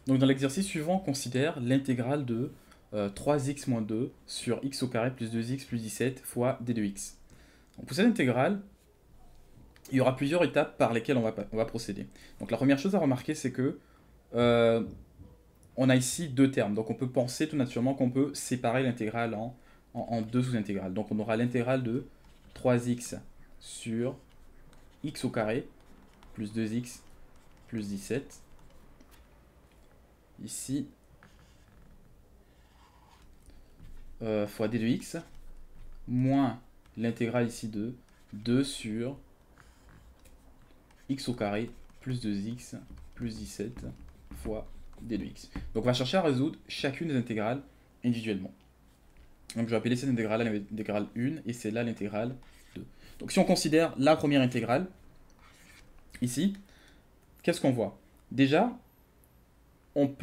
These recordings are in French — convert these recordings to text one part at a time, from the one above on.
Donc dans l'exercice suivant, on considère l'intégrale de 3x moins 2 sur x au carré plus 2x plus 17 fois d de x. Donc pour cette intégrale, il y aura plusieurs étapes par lesquelles on va procéder. Donc la première chose à remarquer, c'est que euh, on a ici deux termes. Donc on peut penser tout naturellement qu'on peut séparer l'intégrale en deux sous-intégrales. Donc on aura l'intégrale de 3x sur x au carré plus 2x plus 17. Ici, fois d de x, moins l'intégrale ici de 2 sur x au carré plus 2x plus 17 fois d de x. Donc on va chercher à résoudre chacune des intégrales individuellement. Donc je vais appeler cette intégrale l'intégrale 1 et c'est là l'intégrale 2. Donc si on considère la première intégrale, ici, qu'est-ce qu'on voit? Déjà, on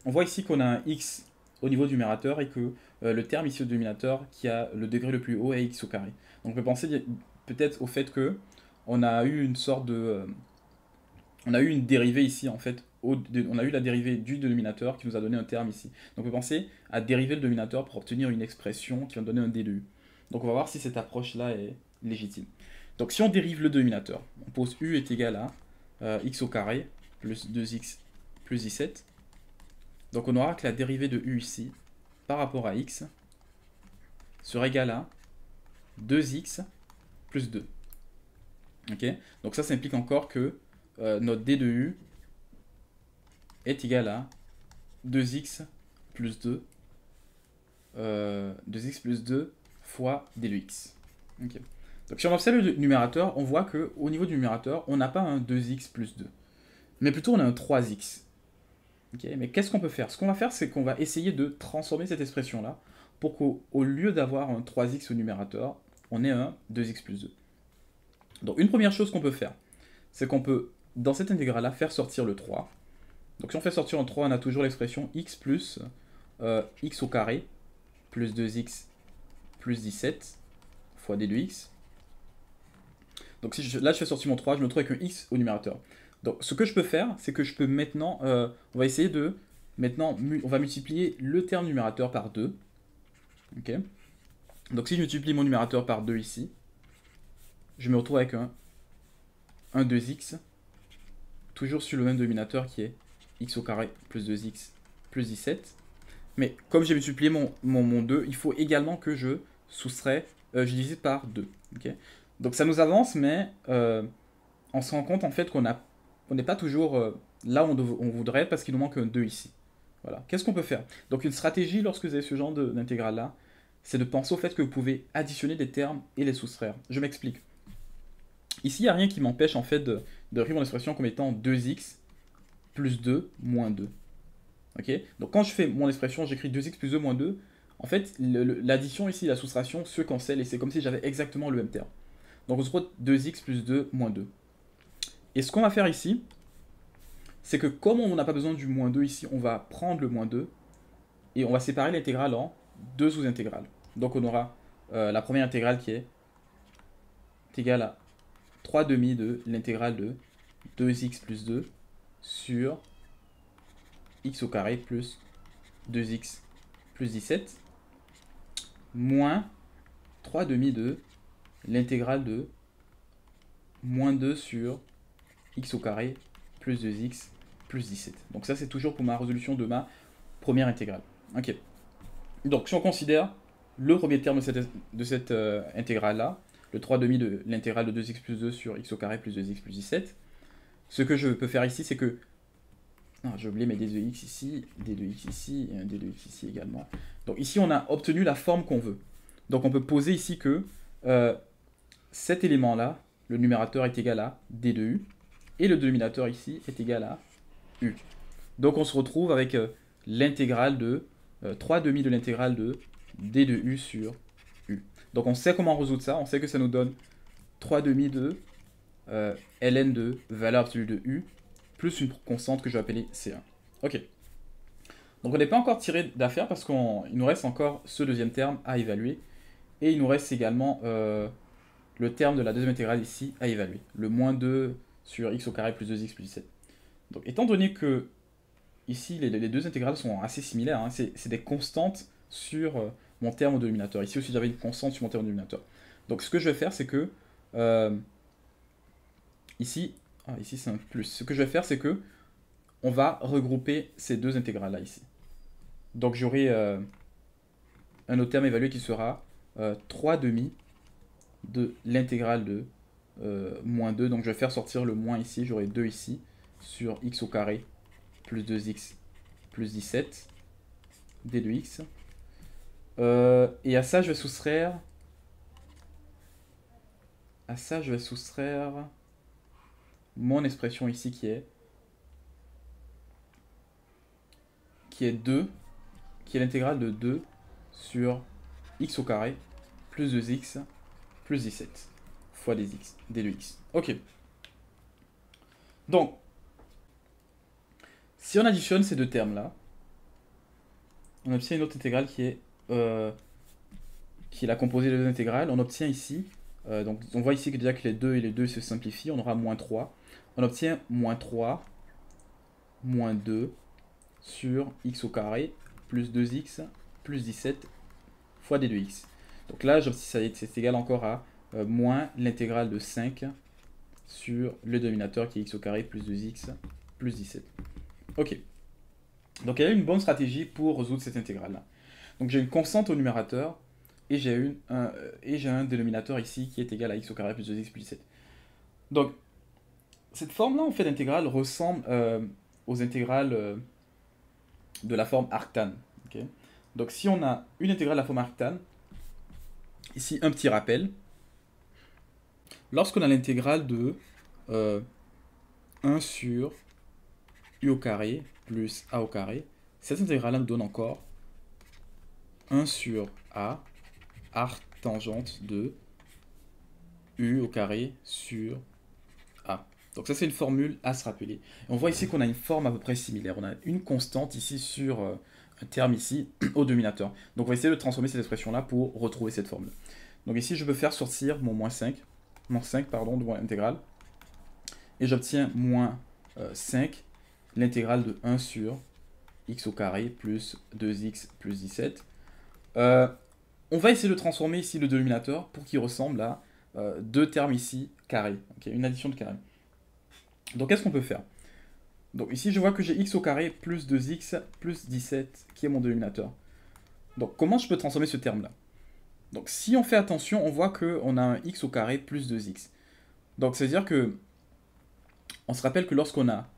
voit ici qu'on a un x au niveau du numérateur et que le terme ici au dénominateur qui a le degré le plus haut est x au carré. Donc on peut penser peut-être au fait que on a eu une sorte de... on a eu une dérivée ici en fait, on a eu la dérivée du dénominateur qui nous a donné un terme ici. Donc on peut penser à dériver le dénominateur pour obtenir une expression qui va donner un d de u. Donc on va voir si cette approche-là est légitime. Donc si on dérive le dénominateur, on pose u est égal à x au carré plus 2x plus 17. Donc on aura que la dérivée de u ici par rapport à x sera égale à 2x plus 2. Ok. Donc ça implique encore que notre d de u est égal à 2x plus 2, 2x plus 2 fois d de x. Okay. Donc si on observe le numérateur, on voit qu'au niveau du numérateur, on n'a pas un 2x plus 2, mais plutôt on a un 3x. Okay. Mais qu'est-ce qu'on peut faire? Ce qu'on va faire, c'est qu'on va essayer de transformer cette expression-là pour qu'au lieu d'avoir un 3x au numérateur, on ait un 2x plus 2. Donc une première chose qu'on peut faire, c'est qu'on peut, dans cette intégrale-là, faire sortir le 3. Donc si on fait sortir en 3, on a toujours l'expression x plus x au carré plus 2x plus 17 fois d de x. Donc si là je fais sortir mon 3, je me retrouve avec un x au numérateur. Donc ce que je peux faire, c'est que je peux maintenant, on va essayer de, maintenant, on va multiplier le terme numérateur par 2. Ok. Donc si je multiplie mon numérateur par 2 ici, je me retrouve avec un 2x, toujours sur le même dénominateur qui est x au carré plus 2x plus 17. Mais comme j'ai multiplié mon 2, il faut également que je soustrais, je divise par 2. Okay. Donc ça nous avance, mais on se rend compte en fait qu'on n'est pas toujours là où on voudrait être parce qu'il nous manque un 2 ici. Voilà. Qu'est-ce qu'on peut faire? Donc une stratégie lorsque vous avez ce genre d'intégrale là, c'est de penser au fait que vous pouvez additionner des termes et les soustraire. Je m'explique. Ici, il n'y a rien qui m'empêche en fait de réécrire mon expression comme étant 2x plus 2 moins 2. Okay. Donc quand je fais mon expression, j'écris 2x plus 2 moins 2. En fait, l'addition ici, la soustraction se cancelle et c'est comme si j'avais exactement le même terme. Donc on se retrouve 2x plus 2 moins 2. Et ce qu'on va faire ici, c'est que comme on n'a pas besoin du moins 2 ici, on va prendre le moins 2 et on va séparer l'intégrale en deux sous-intégrales. Donc on aura la première intégrale qui est égale à 3 demi de l'intégrale de 2x plus 2 sur x au carré plus 2x plus 17 moins 3 demi de l'intégrale de moins 2 sur x au carré plus 2x plus 17. Donc ça c'est toujours pour ma résolution de ma première intégrale. Ok. Donc si on considère le premier terme de cette intégrale là, le 3 demi de l'intégrale de 2x plus 2 sur x au carré plus 2x plus 17, ce que je peux faire ici c'est que j'ai oublié mes d de x ici, d de x ici, et un d de x ici également. Donc ici, on a obtenu la forme qu'on veut. Donc on peut poser ici que cet élément-là, le numérateur est égal à d de u, et le dénominateur ici est égal à u. Donc on se retrouve avec l'intégrale de 3 demi de l'intégrale de d de u sur u. Donc on sait comment résoudre ça, on sait que ça nous donne 3 demi de ln de valeur absolue de u, plus une constante que je vais appeler C1. Ok. Donc on n'est pas encore tiré d'affaire parce qu'il nous reste encore ce deuxième terme à évaluer. Et il nous reste également le terme de la deuxième intégrale ici à évaluer. Le moins 2 sur x au carré plus 2x plus 17. Donc étant donné que ici, les deux intégrales sont assez similaires, hein. C'est des constantes sur mon terme au dénominateur. Ici aussi, j'avais une constante sur mon terme au dénominateur. Donc, ce que je vais faire, c'est que ici, ici c'est un plus. Ce que je vais faire, c'est que on va regrouper ces deux intégrales-là ici. Donc, j'aurai un autre terme évalué qui sera 3 demi de l'intégrale de moins 2. Donc, je vais faire sortir le moins ici. J'aurai 2 ici sur x au carré plus 2x plus 17 d de x. Et à ça, je vais soustraire... À ça, je vais soustraire mon expression ici qui est 2, qui est l'intégrale de 2 sur x au carré plus 2x plus 17 fois d de x. Ok. Donc, si on additionne ces deux termes-là, on obtient une autre intégrale qui est la composée de deux intégrales. On obtient ici, donc on voit ici que déjà que les 2 et les 2 se simplifient, on aura moins 3. On obtient moins 3, moins 2 sur x au carré plus 2x plus 17 fois d de x. Donc là, c'est égal encore à moins l'intégrale de 5 sur le dénominateur qui est x au carré plus 2x plus 17. Ok. Donc il y a une bonne stratégie pour résoudre cette intégrale-là. Donc j'ai une constante au numérateur et j'ai un dénominateur ici qui est égal à x au carré plus 2x plus 17. Donc cette forme-là en fait d'intégrale ressemble aux intégrales de la forme arctane. Okay. Donc si on a une intégrale de la forme arctane, ici un petit rappel, lorsqu'on a l'intégrale de 1 sur u au carré plus a au carré, cette intégrale-là nous donne encore 1 sur a arc tangente de u au carré sur a. Donc ça c'est une formule à se rappeler. Et on voit ici qu'on a une forme à peu près similaire. On a une constante ici sur un terme ici au dénominateur. Donc on va essayer de transformer cette expression-là pour retrouver cette formule. Donc ici je peux faire sortir mon moins 5 pardon, de mon intégrale. Et j'obtiens moins 5, l'intégrale de 1 sur x au carré plus 2x plus 17. On va essayer de transformer ici le dénominateur pour qu'il ressemble à deux termes ici carrés, okay, une addition de carrés. Donc qu'est-ce qu'on peut faire? Donc ici je vois que j'ai x au carré plus 2x plus 17 qui est mon dénominateur. Donc comment je peux transformer ce terme-là? Donc si on fait attention, on voit qu'on a un x au carré plus 2x. Donc ça veut dire que on se rappelle que lorsqu'on a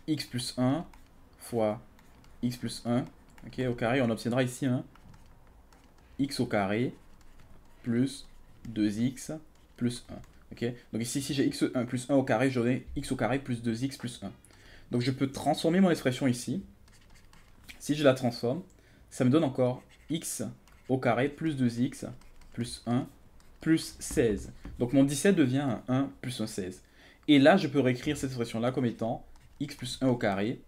x plus 1 fois x plus 1 okay, au carré, on obtiendra ici un x au carré plus 2x plus 1. Okay. Donc ici, si j'ai x1 plus 1 au carré, j'aurai x au carré plus 2x plus 1. Donc je peux transformer mon expression ici. Si je la transforme, ça me donne encore x au carré plus 2x plus 1 plus 16. Donc mon 17 devient un 1 plus un 16. Et là, je peux réécrire cette expression-là comme étant x plus 1 au carré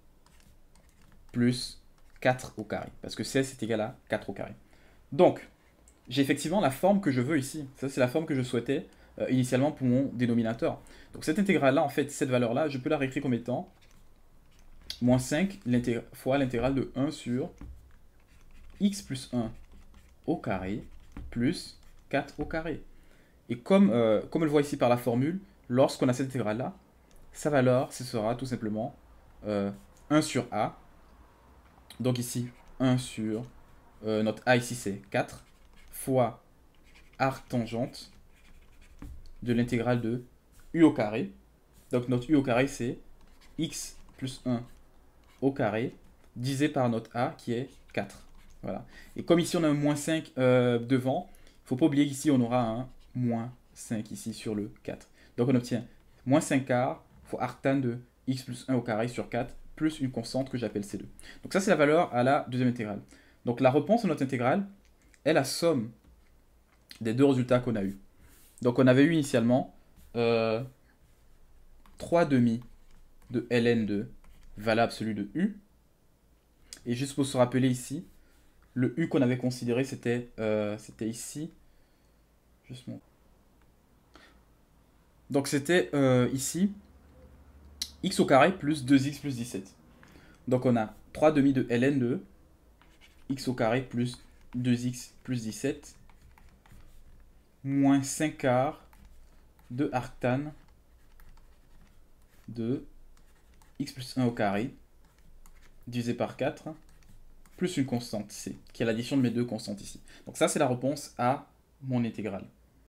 plus 4 au carré. Parce que 16 c'est égal à 4 au carré. Donc, j'ai effectivement la forme que je veux ici. Ça, c'est la forme que je souhaitais initialement pour mon dénominateur. Donc cette intégrale-là, en fait, cette valeur-là, je peux la réécrire comme étant moins 5 fois l'intégrale de 1 sur x plus 1 au carré plus 4 au carré. Et comme on le voit ici par la formule, lorsqu'on a cette intégrale-là, sa valeur, ce sera tout simplement 1 sur a. Donc ici, 1 sur, notre a ici c'est 4, fois arc tangente de l'intégrale de u au carré. Donc notre u au carré c'est x plus 1 au carré divisé par notre a qui est 4. Voilà. Et comme ici on a un moins 5 devant, il ne faut pas oublier qu'ici on aura un moins 5 ici sur le 4. Donc on obtient moins 5 quarts fois arctan de x plus 1 au carré sur 4 plus une constante que j'appelle C2. Donc ça c'est la valeur à la deuxième intégrale. Donc la réponse à notre intégrale est la somme des deux résultats qu'on a eu. Donc on avait eu initialement 3 demi de ln de valeur absolue de u. Et juste pour se rappeler ici, le u qu'on avait considéré c'était ici. Donc c'était ici x au carré plus 2x plus 17. Donc on a 3 demi de ln de x au carré plus 2x plus 17 moins 5 quarts de arctan de x plus 1 au carré divisé par 4 plus une constante c, qui est l'addition de mes deux constantes ici. Donc ça, c'est la réponse à mon intégrale.